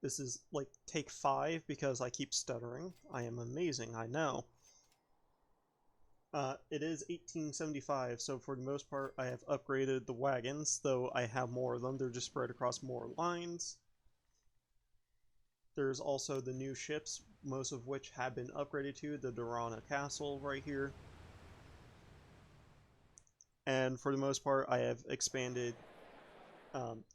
This is like take 5 because I keep stuttering. I am amazing, I know. It is 1875, so for the most part I have upgraded the wagons, though I have more of them. They're just spread across more lines. There's also the new ships, most of which have been upgraded to the Dorana Castle right here. And for the most part, I have expanded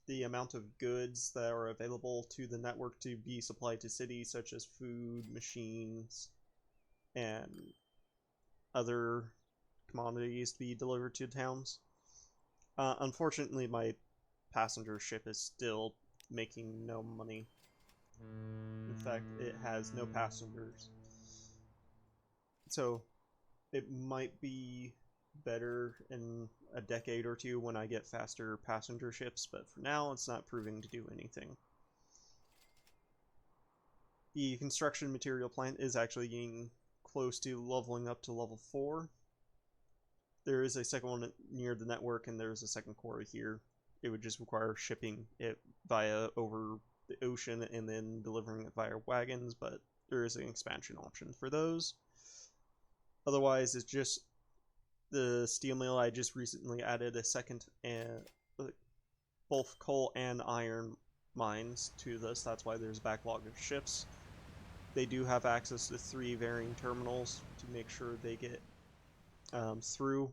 the amount of goods that are available to the network to be supplied to cities, such as food, machines, and other commodities to be delivered to towns. Unfortunately, my passenger ship is still making no money. In fact, it has no passengers. So it might be better in a decade or two when I get faster passenger ships, but for now it's not proving to do anything. The construction material plant is actually getting close to leveling up to level 4. There is a second one near the network, and there's a second quarry here. It would just require shipping it via over the ocean and then delivering it via wagons, but there is an expansion option for those. Otherwise, it's just the steel mill. I just recently added a second both coal and iron mines to this. That's why there's a backlog of ships. They do have access to 3 varying terminals to make sure they get through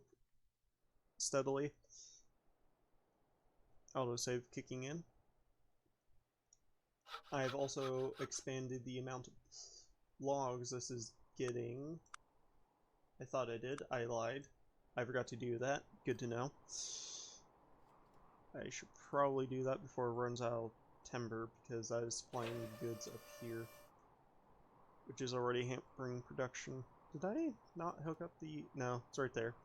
steadily. Autosave kicking in. I've also expanded the amount of logs this is getting. I thought I did. I lied. I forgot to do that. Good to know. I should probably do that before it runs out of timber, because I was supplying goods up here, which is already hampering production. Did I not hook up the... No, it's right there.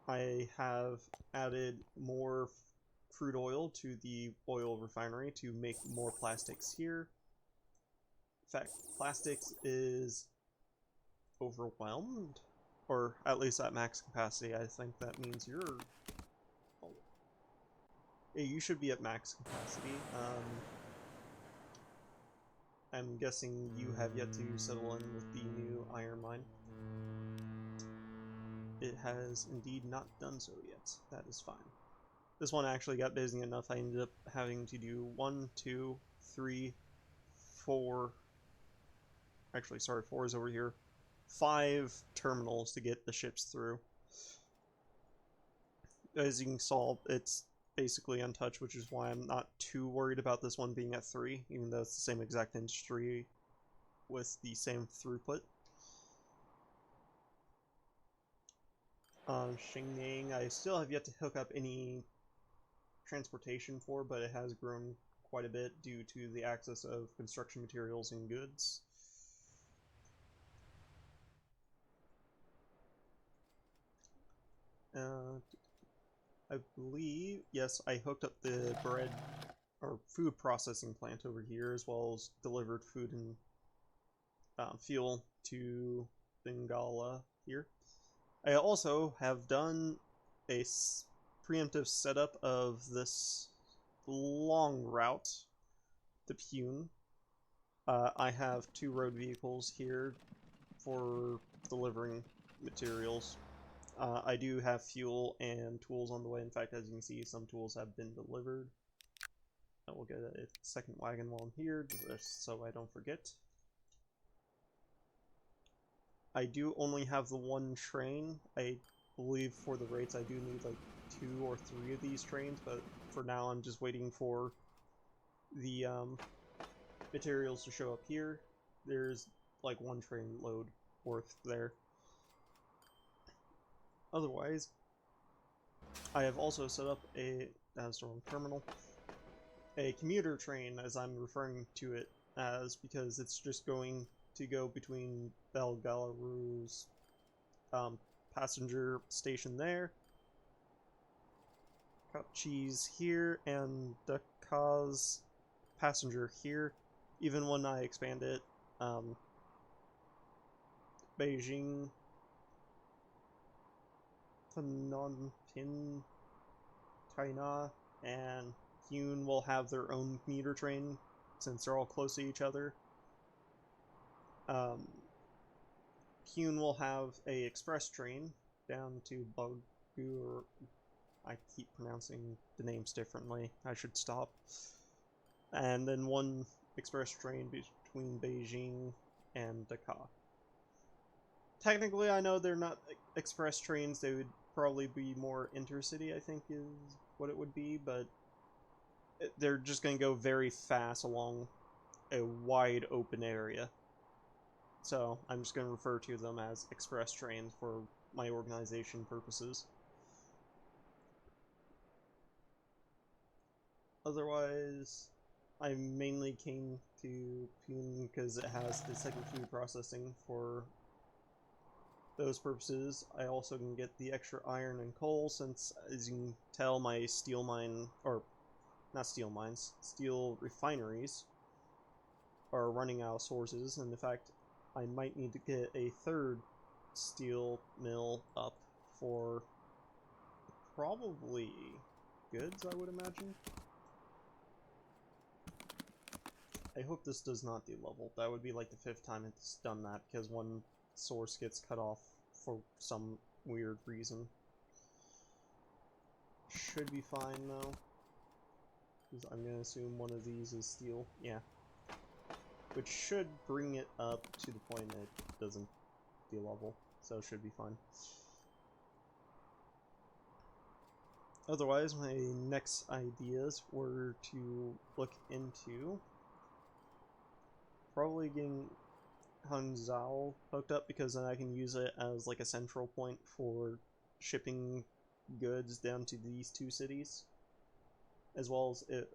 I have added more crude oil to the oil refinery to make more plastics here. In fact, plastics is overwhelmed, or at least at max capacity. I think that means you're... Oh. Yeah, you should be at max capacity. I'm guessing you have yet to settle in with the new iron mine. It has indeed not done so yet. That is fine. This one actually got busy enough I ended up having to do 1, 2, 3, 4... Actually, sorry, 4 is over here. 5 terminals to get the ships through. As you can solve, it's basically untouched, which is why I'm not too worried about this one being at 3, even though it's the same exact industry with the same throughput. Xingyang, I still have yet to hook up any transportation for, but it has grown quite a bit due to the access of construction materials and goods. I believe, yes, I hooked up the bread or food processing plant over here, as well as delivered food and fuel to Gondola here. I also have done a preemptive setup of this long route to Pune. I have 2 road vehicles here for delivering materials. I do have fuel and tools on the way. In fact, as you can see, some tools have been delivered. I will get a second wagon while I'm here, just so I don't forget. I do only have the 1 train. I believe for the rates I do need like 2 or 3 of these trains, but for now I'm just waiting for the materials to show up here. There's like 1 train load worth there. Otherwise, I have also set up that's the wrong terminal, a commuter train, as I'm referring to it as, because it's just going to go between Belgalaru's passenger station there, Cheese here, and Dakar passenger here. Even when I expand it, Beijing, Phnom Penh, China, and Hune will have their own commuter train since they're all close to each other. Hune will have a express train down to Bagu, or I keep pronouncing the names differently. I should stop. And then one express train between Beijing and Dakar. Technically, I know they're not express trains. They would probably be more intercity, I think is what it would be, but they're just going to go very fast along a wide open area. So I'm just going to refer to them as express trains for my organization purposes. Otherwise, I mainly came to Pune because it has the second food processing for those purposes. I also can get the extra iron and coal since, as you can tell, my steel mine, or not steel mines, steel refineries are running out of sources, and in fact, I might need to get a third steel mill up for probably goods, I would imagine. I hope this does not de-level. That would be like the 5th time it's done that, because one source gets cut off for some weird reason. Should be fine though, because I'm gonna assume one of these is steel. Yeah. Which should bring it up to the point that it doesn't de-level, so it should be fine. Otherwise, my next ideas were to look into probably getting Hangzhou hooked up, because then I can use it as like a central point for shipping goods down to these two cities, as well as it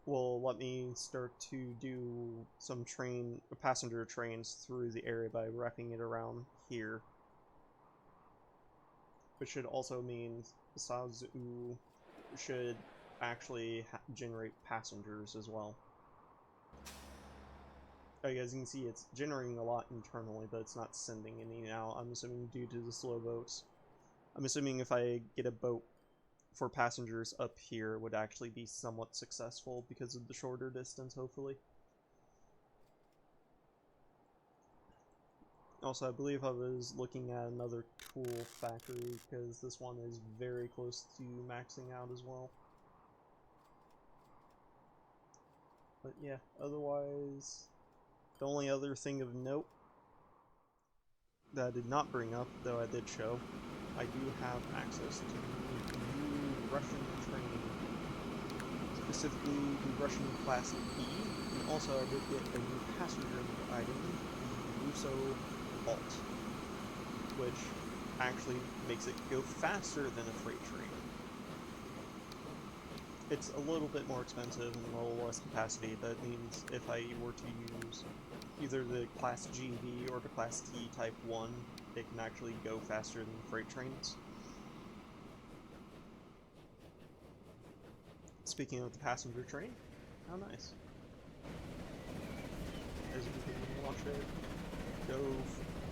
will let me start to do some passenger trains through the area by wrapping it around here, which should also mean Sazu should actually generate passengers as well. As you can see, it's generating a lot internally, but it's not sending any now, I'm assuming due to the slow boats. I'm assuming if I get a boat for passengers up here, it would actually be somewhat successful because of the shorter distance, hopefully. Also, I believe I was looking at another tool factory, because this one is very close to maxing out as well. But yeah, otherwise, the only other thing of note that I did not bring up, though I did show, I do have access to new Russian training, specifically the Russian Class E, and also I did get a new passenger item, the Russo Alt, which actually makes it go faster than a freight train. It's a little bit more expensive and a little less capacity, but it means if I were to use either the Class GV or the Class T Type 1, it can actually go faster than freight trains. Speaking of the passenger train, how nice. As you can watch it go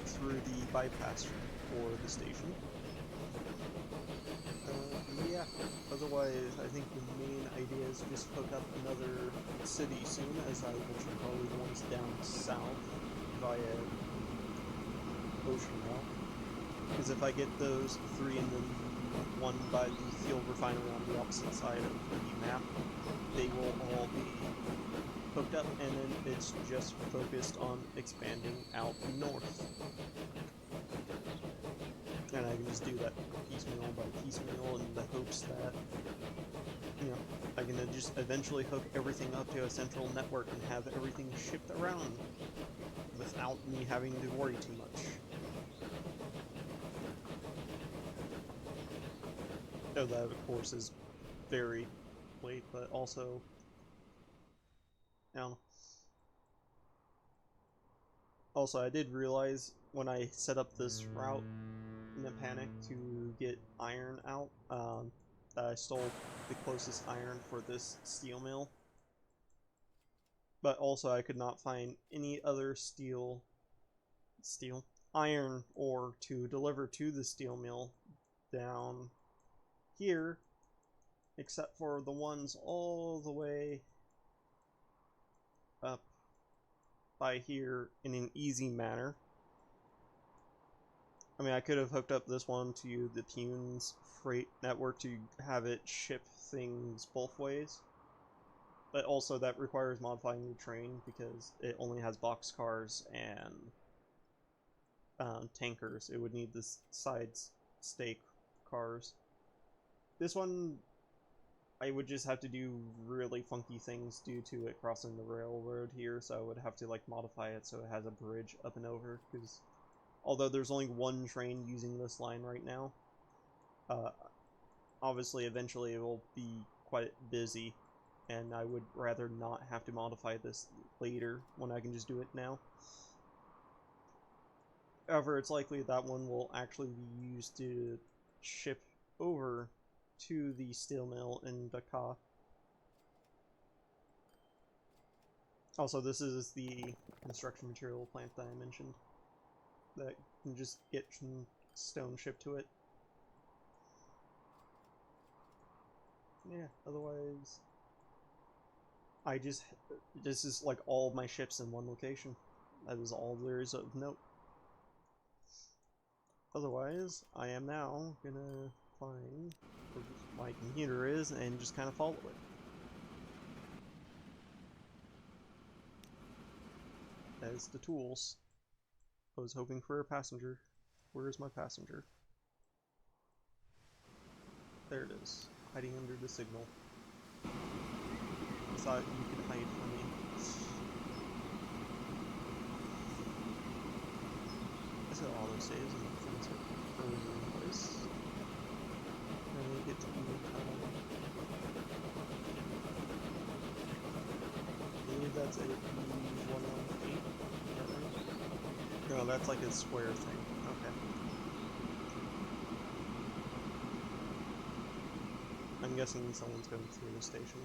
through the bypass for the station. Yeah, otherwise I think the main idea is just hook up another city soon, as I mentioned, probably the ones down south via ocean route. Because if I get those 3 and then one by the field refinery on the opposite side of the map, they will all be hooked up, and then it's just focused on expanding out north. And I can just do that piecemeal by piecemeal in the hopes that, you know, I can just eventually hook everything up to a central network and have everything shipped around without me having to worry too much. Though that, of course, is very late, but also, you know. Also, I did realize when I set up this route in a panic to get iron out, that I stole the closest iron for this steel mill. But also I could not find any other iron ore to deliver to the steel mill down here except for the ones all the way up by here in an easy manner. I mean, I could have hooked up this one to the Tunes freight network to have it ship things both ways. But also that requires modifying the train because it only has boxcars and tankers. It would need the side stake cars. This one, I would just have to do really funky things due to it crossing the railroad here, so I would have to like modify it so it has a bridge up and over, because although there's only one train using this line right now, obviously eventually it will be quite busy, and I would rather not have to modify this later when I can just do it now. However, it's likely that one will actually be used to ship over to the steel mill in Dakar. Also, this is the construction material plant that I mentioned that can just get some stone shipped to it. Yeah, otherwise this is like all my ships in one location. That is all there is of note. Otherwise, I am now gonna find where my computer is and just kind of follow it. As the tools. I was hoping for a passenger. Where is my passenger? There it is, hiding under the signal. I thought you could hide from me. I said all those saves and things are frozen in place. And we get to be I believe that's a B118. No, that's like a square thing. Okay. I'm guessing someone's going through the station.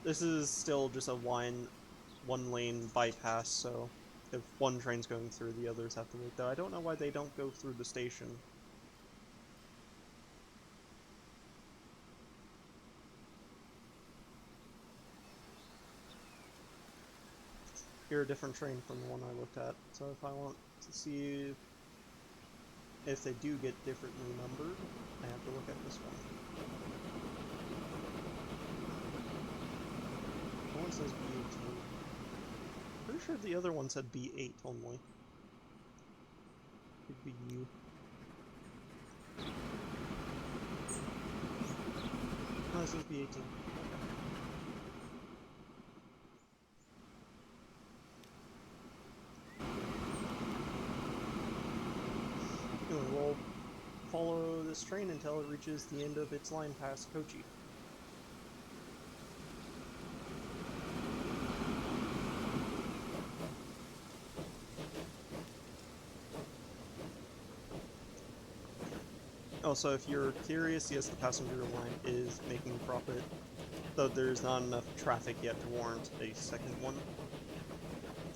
This is still just a one-lane bypass, so if one train's going through, the others have to wait there. I don't know why they don't go through the station. You're a different train from the one I looked at, so if I want to see if they do get differently numbered, I have to look at this one. One says B18. Pretty sure the other one said B8 only. Could be U. No, this is B18. Anyway, we'll follow this train until it reaches the end of its line past Kochi. Also, if you're curious, yes, the passenger line is making profit, though there's not enough traffic yet to warrant a second one.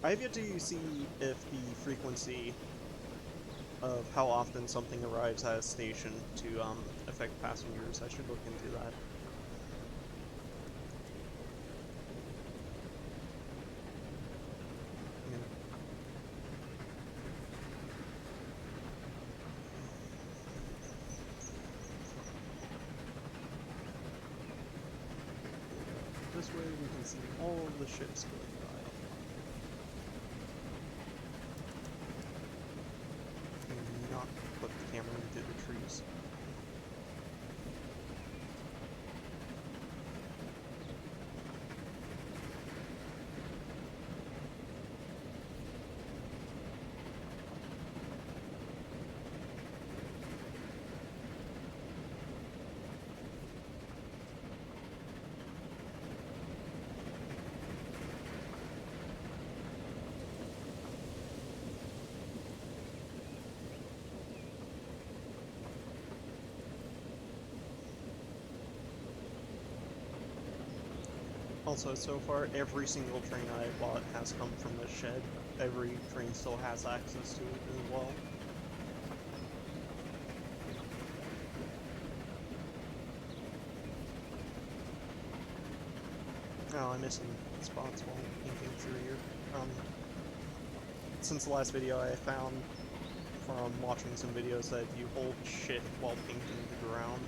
I have yet to see if the frequency of how often something arrives at a station to affect passengers. I should look into that. This way we can see all of the ships going by. And not put the camera into the trees. Also, so far, every single train I bought has come from the shed. Every train still has access to it as well. Oh, I'm missing spots while painting through here. Since the last video, I found from watching some videos that if you hold shift while painting the ground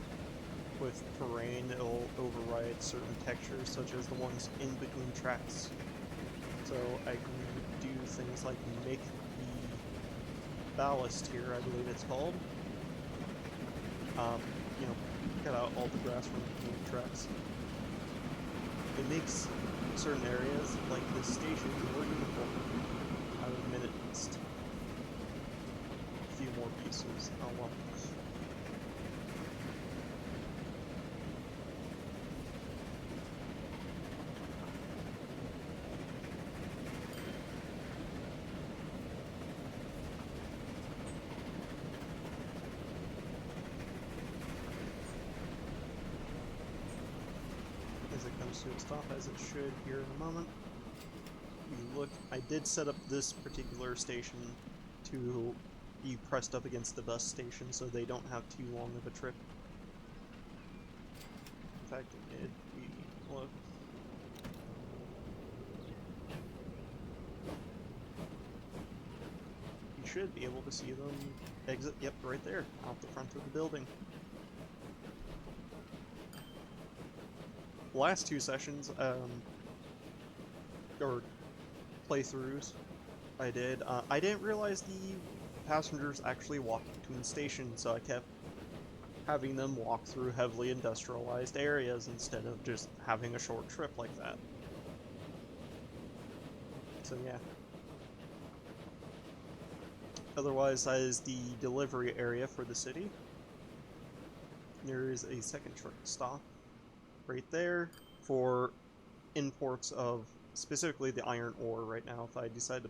with terrain, it'll override certain textures, such as the ones in between tracks. So I can do things like make the ballast here, I believe it's called. You know, cut out all the grass from between the tracks. It makes certain areas, like this station, more uniform. I would admit it missed a few more pieces. Oh well. As it comes to a stop, as it should here in a moment. You look, I did set up this particular station to be pressed up against the bus station so they don't have too long of a trip. In fact, if we look, you should be able to see them exit, yep, right there, out the front of the building. The last two sessions, or playthroughs I didn't realize the passengers actually walked between stations, so I kept having them walk through heavily industrialized areas instead of just having a short trip like that. So yeah. Otherwise, that is the delivery area for the city. There is a second truck stop right there for imports of specifically the iron ore right now. If I decide to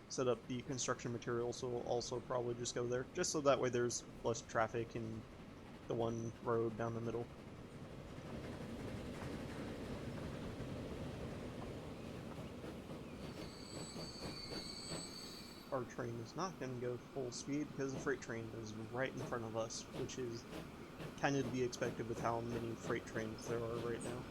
set up the construction materials, so we'll also probably just go there, just so that way there's less traffic in the one road down the middle. Our train is not going to go full speed because the freight train is right in front of us, which is kind of to be expected with how many freight trains there are right now.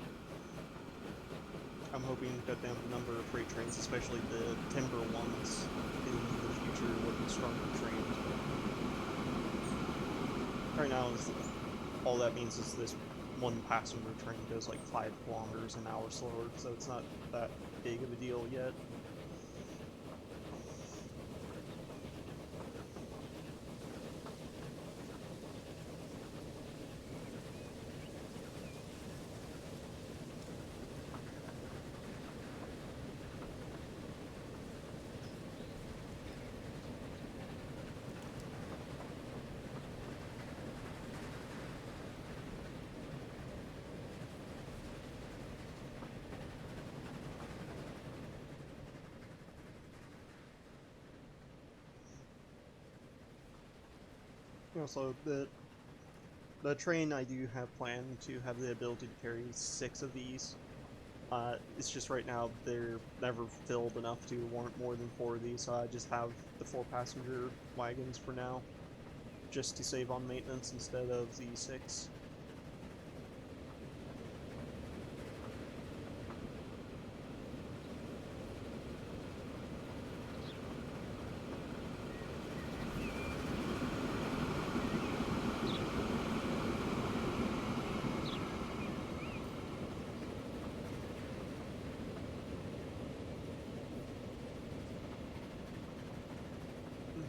I'm hoping to cut down the number of freight trains, especially the timber ones, in the future with constructed trains. Right now, all that means is this one passenger train goes like 5 kilometers an hour slower, so it's not that big of a deal yet. Also, the train I do have planned to have the ability to carry 6 of these. It's just right now they're never filled enough to warrant more than 4 of these, so I just have the 4 passenger wagons for now, just to save on maintenance instead of the 6.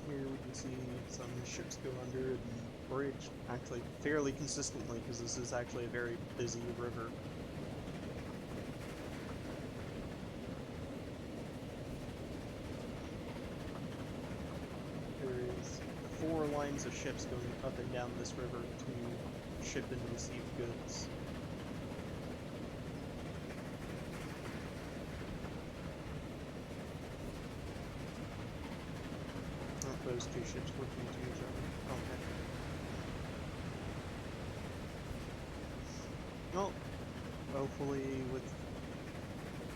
Here we can see some ships go under the bridge, actually fairly consistently, because this is actually a very busy river. There is 4 lines of ships going up and down this river to ship and receive goods. Those 2 ships working to each other. Okay. Well, hopefully with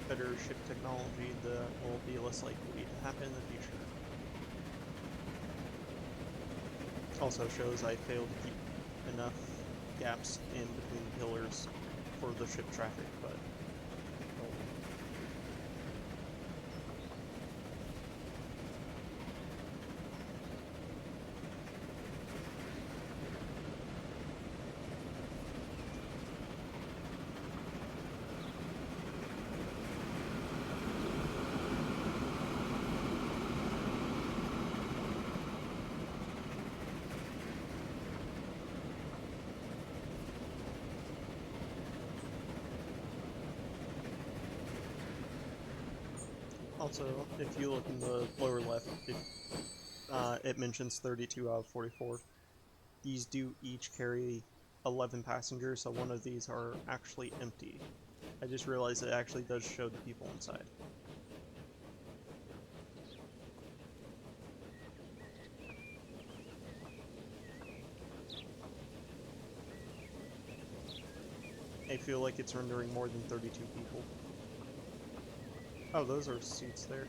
better ship technology, that will be less likely to happen in the future. Also shows I failed to keep enough gaps in between pillars for the ship traffic, but oh Also, if you look in the lower left, it mentions 32 out of 44. These do each carry 11 passengers, so one of these are actually empty. I just realized it actually does show the people inside. I feel like it's rendering more than 32 people. Oh, those are seats there.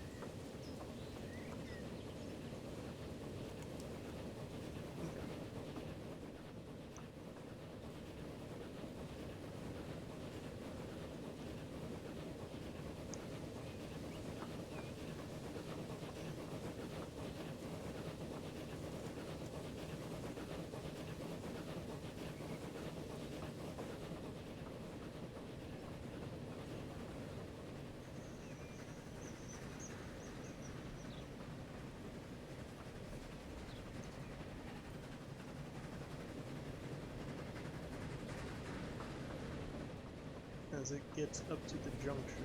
As it gets up to the junction,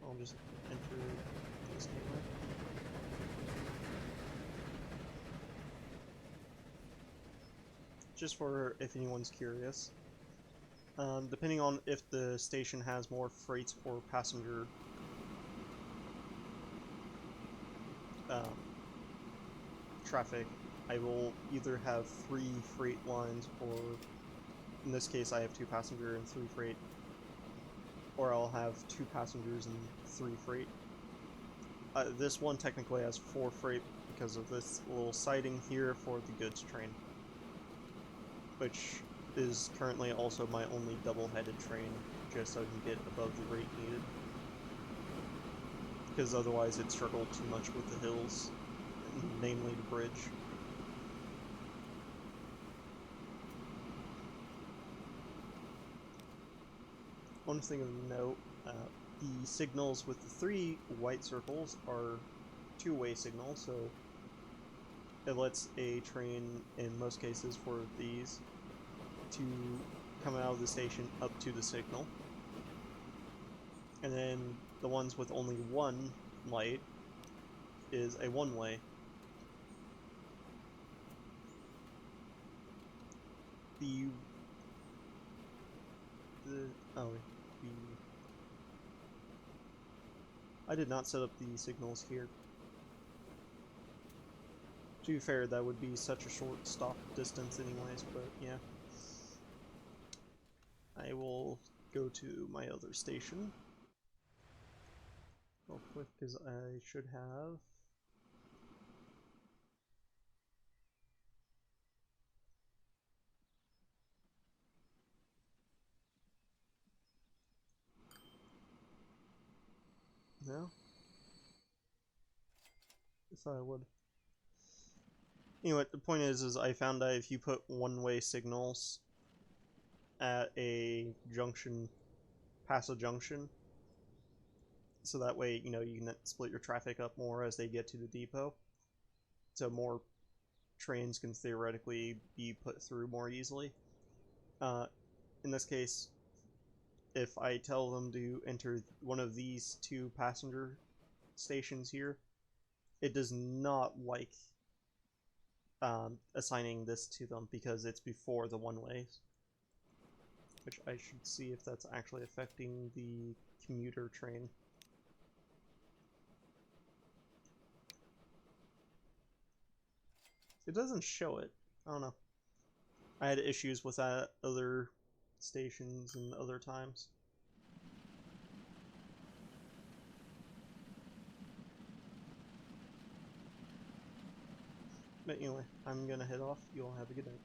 I'll just enter this camera. Just for if anyone's curious. Depending on if the station has more freight or passenger traffic, I will either have 3 freight lines, or in this case I have 2 passenger and 3 freight, or I'll have 2 passengers and 3 freight. This one technically has 4 freight because of this little siding here for the goods train, which is currently also my only double-headed train, just so I can get above the rate needed. Because otherwise it struggled too much with the hills, namely the bridge. One thing of note, the signals with the 3 white circles are two-way signals, so it lets a train, in most cases for these, to come out of the station up to the signal. And then the ones with only 1 light is a one-way. I did not set up the signals here. To be fair, that would be such a short stop distance anyways, but yeah. I will go to my other station real quick, because I should have... No? I thought I would. Anyway, the point is I found that if you put one-way signals at a junction, past a junction, so that way, you know, you can split your traffic up more as they get to the depot, so more trains can theoretically be put through more easily. In this case, if I tell them to enter one of these 2 passenger stations here, it does not like assigning this to them because it's before the one-ways. Which I should see if that's actually affecting the commuter train. It doesn't show it. I don't know. I had issues with that other stations and other times. But anyway, I'm gonna head off. You all have a good night.